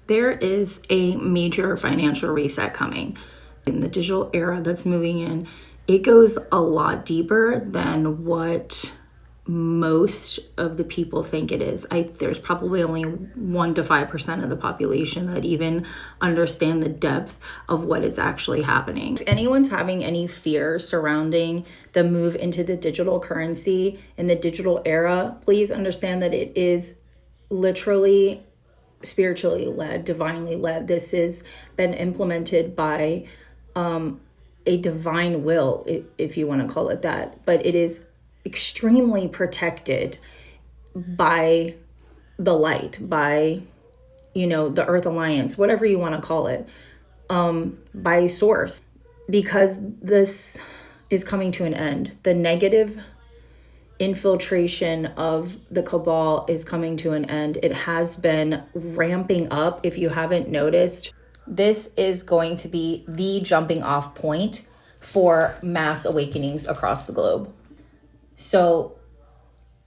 There is a major financial reset coming in the digital era that's moving in. It goes a lot deeper than what most of the people think it is. There's probably only 1 to 5% of the population that even understand the depth of what is actually happening. If anyone's having any fear surrounding the move into the digital currency in the digital era, please understand that it is literally spiritually led, divinely led. This has been implemented by a divine will, if you want to call it that, but it is extremely protected by the light, by, the Earth Alliance, whatever you want to call it, by source, because this is coming to an end. The negative infiltration of the cabal is coming to an end. It has been ramping up. If you haven't noticed, this is going to be the jumping off point for mass awakenings across the globe. So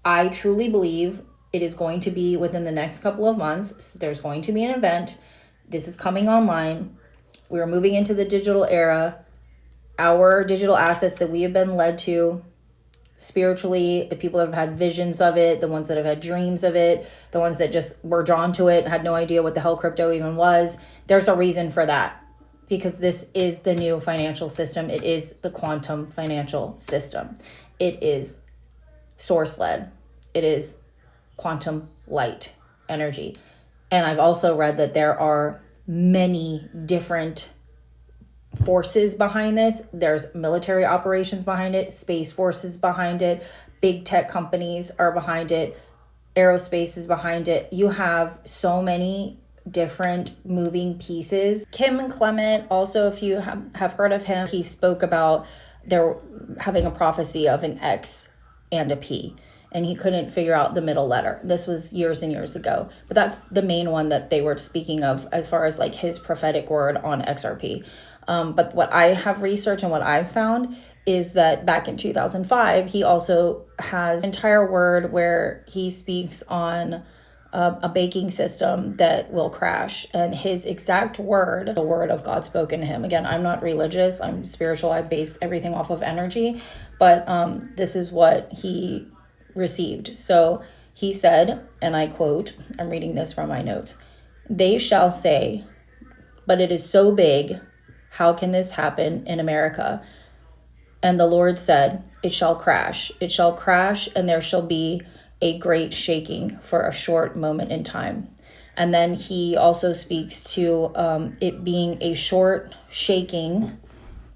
I truly believe it is going to be within the next couple of months. There's going to be an event. This is coming online. We're moving into the digital era. Our digital assets that we have been led to spiritually, the people that have had visions of it, the ones that have had dreams of it, the ones that just were drawn to it, had no idea what the hell crypto even was. There's a reason for that, because this is the new financial system. It is the quantum financial system. It is source-led. It is quantum light energy. And I've also read that there are many different forces behind this. There's military operations behind it, space forces behind it, big tech companies are behind it, aerospace is behind it. You have so many different moving pieces. Kim Clement, also, if you have heard of him, he spoke about there having a prophecy of an X and a P, and he couldn't figure out the middle letter. This was years and years ago, but that's the main one that they were speaking of as far as like his prophetic word on XRP. But what I have researched and what I've found is that back in 2005, he also has an entire word where he speaks on a banking system that will crash. And his exact word, the word of God spoken to him. Again, I'm not religious, I'm spiritual. I base everything off of energy, but this is what he received. So he said, and I quote, I'm reading this from my notes, "They shall say, but it is so big, how can this happen in America? And the Lord said, it shall crash. It shall crash, and there shall be a great shaking for a short moment in time." And then he also speaks to it being a short shaking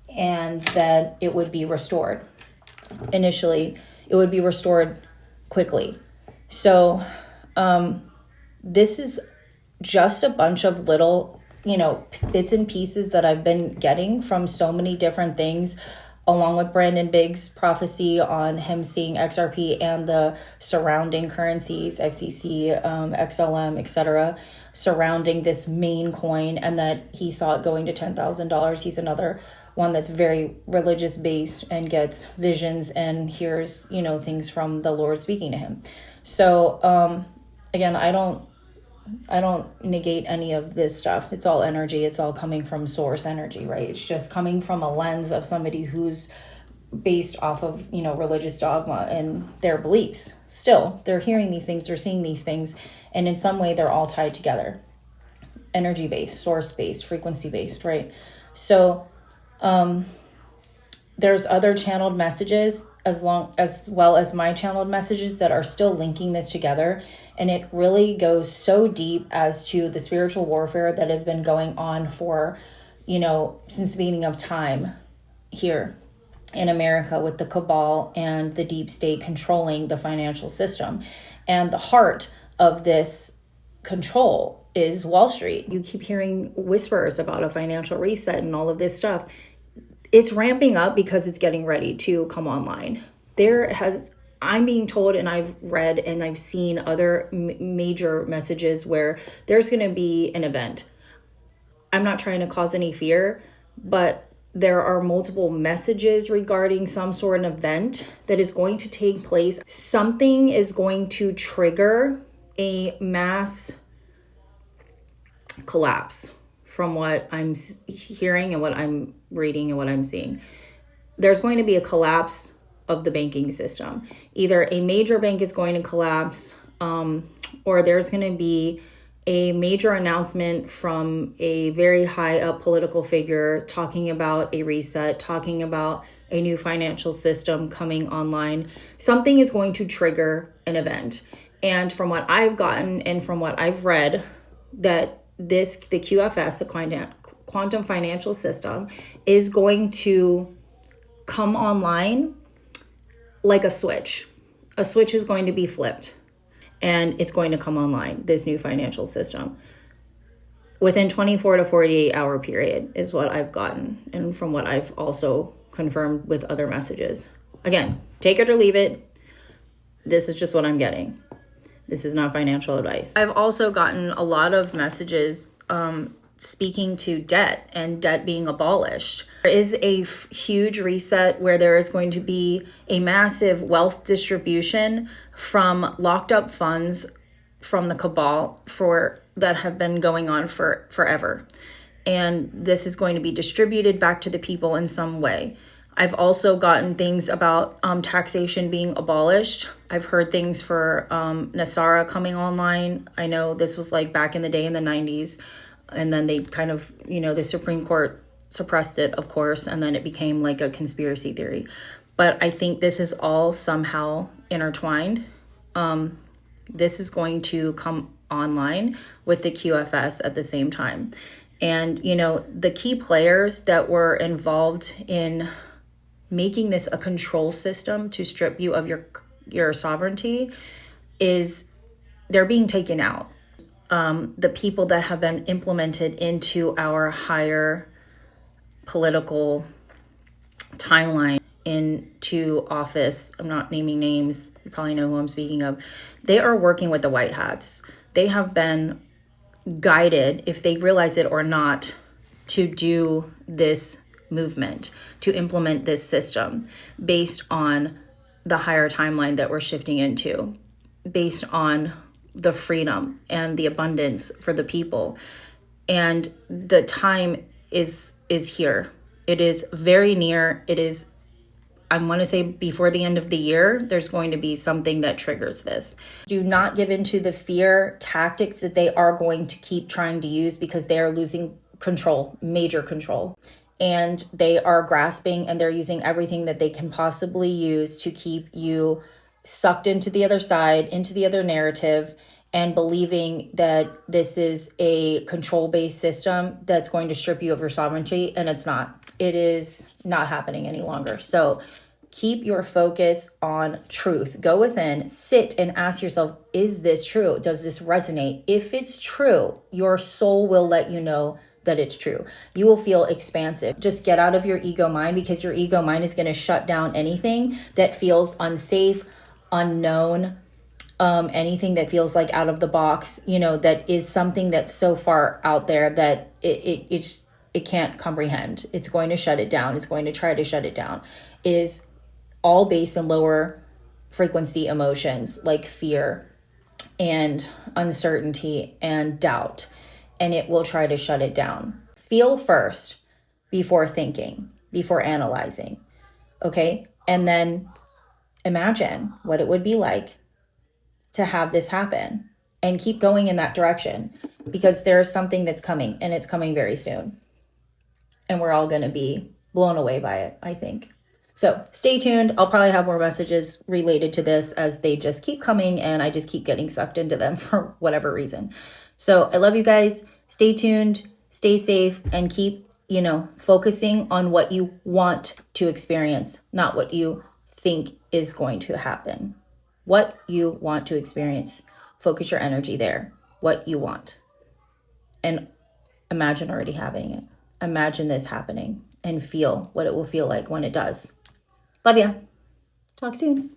and that it would be restored. Initially, it would be restored quickly. So this is just a bunch of little, bits and pieces that I've been getting from so many different things, along with Brandon Biggs' prophecy on him seeing XRP and the surrounding currencies, XEC, XLM, etc., surrounding this main coin, and that he saw it going to $10,000. He's another one that's very religious based and gets visions and hears, things from the Lord speaking to him. So, again, I don't negate any of this stuff. It's all energy. It's all coming from source energy, right? It's just coming from a lens of somebody who's based off of, religious dogma and their beliefs. Still, they're hearing these things, they're seeing these things, and in some way they're all tied together. Energy-based, source-based, frequency-based, right? So there's other channeled messages as well as my channeled messages that are still linking this together. And it really goes so deep as to the spiritual warfare that has been going on for, since the beginning of time here in America, with the cabal and the deep state controlling the financial system. And the heart of this control is Wall Street. You keep hearing whispers about a financial reset and all of this stuff. It's ramping up because it's getting ready to come online. I'm being told, and I've read and I've seen other major messages where there's going to be an event. I'm not trying to cause any fear, but there are multiple messages regarding some sort of event that is going to take place. Something is going to trigger a mass collapse from what I'm hearing and what I'm reading and what I'm seeing. There's going to be a collapse of the banking system. Either a major bank is going to collapse, or there's going to be a major announcement from a very high up political figure talking about a reset, talking about a new financial system coming online. Something is going to trigger an event. And from what I've gotten and from what I've read, that the QFS, the quantum financial system, is going to come online like a switch. A switch is going to be flipped. And it's going to come online, this new financial system, within 24 to 48 hour period is what I've gotten. And from what I've also confirmed with other messages. Again, take it or leave it. This is just what I'm getting. This is not financial advice. I've also gotten a lot of messages speaking to debt and debt being abolished. There is a huge reset where there is going to be a massive wealth distribution from locked up funds from the cabal that have been going on for forever. And this is going to be distributed back to the people in some way. I've also gotten things about taxation being abolished. I've heard things for Nasara coming online. I know this was like back in the day in the 90s. And then they kind of, the Supreme Court suppressed it, of course, and then it became like a conspiracy theory. But I think this is all somehow intertwined. This is going to come online with the QFS at the same time. And, the key players that were involved in making this a control system to strip you of your sovereignty they're being taken out. The people that have been implemented into our higher political timeline into office, I'm not naming names, you probably know who I'm speaking of, they are working with the white hats. They have been guided, if they realize it or not, to do this movement, to implement this system based on the higher timeline that we're shifting into, based on the freedom and the abundance for the people. And the time is here. It is very near. It is, I want to say before the end of the year, there's going to be something that triggers this. Do not give into the fear tactics that they are going to keep trying to use, because they are losing control, major control. And they are grasping and they're using everything that they can possibly use to keep you sucked into the other side, into the other narrative, and believing that this is a control-based system that's going to strip you of your sovereignty, and it's not. It is not happening any longer. So keep your focus on truth. Go within, sit and ask yourself, is this true? Does this resonate? If it's true, your soul will let you know that it's true. You will feel expansive. Just get out of your ego mind, because your ego mind is going to shut down anything that feels unsafe, unknown, anything that feels like out of the box, that is something that's so far out there that it can't comprehend. It's going to shut it down. It's going to try to shut it down. It is all based in lower frequency emotions like fear and uncertainty and doubt, and it will try to shut it down. Feel first before thinking, before analyzing, okay? And then imagine what it would be like to have this happen, and keep going in that direction, because there's something that's coming, and it's coming very soon. And we're all going to be blown away by it, I think. So stay tuned. I'll probably have more messages related to this as they just keep coming, and I just keep getting sucked into them for whatever reason. So I love you guys. Stay tuned, stay safe, and keep, focusing on what you want to experience, not what you think is going to happen. What you want to experience. Focus your energy there. What you want. And imagine already having it. Imagine this happening and feel what it will feel like when it does. Love ya. Talk soon.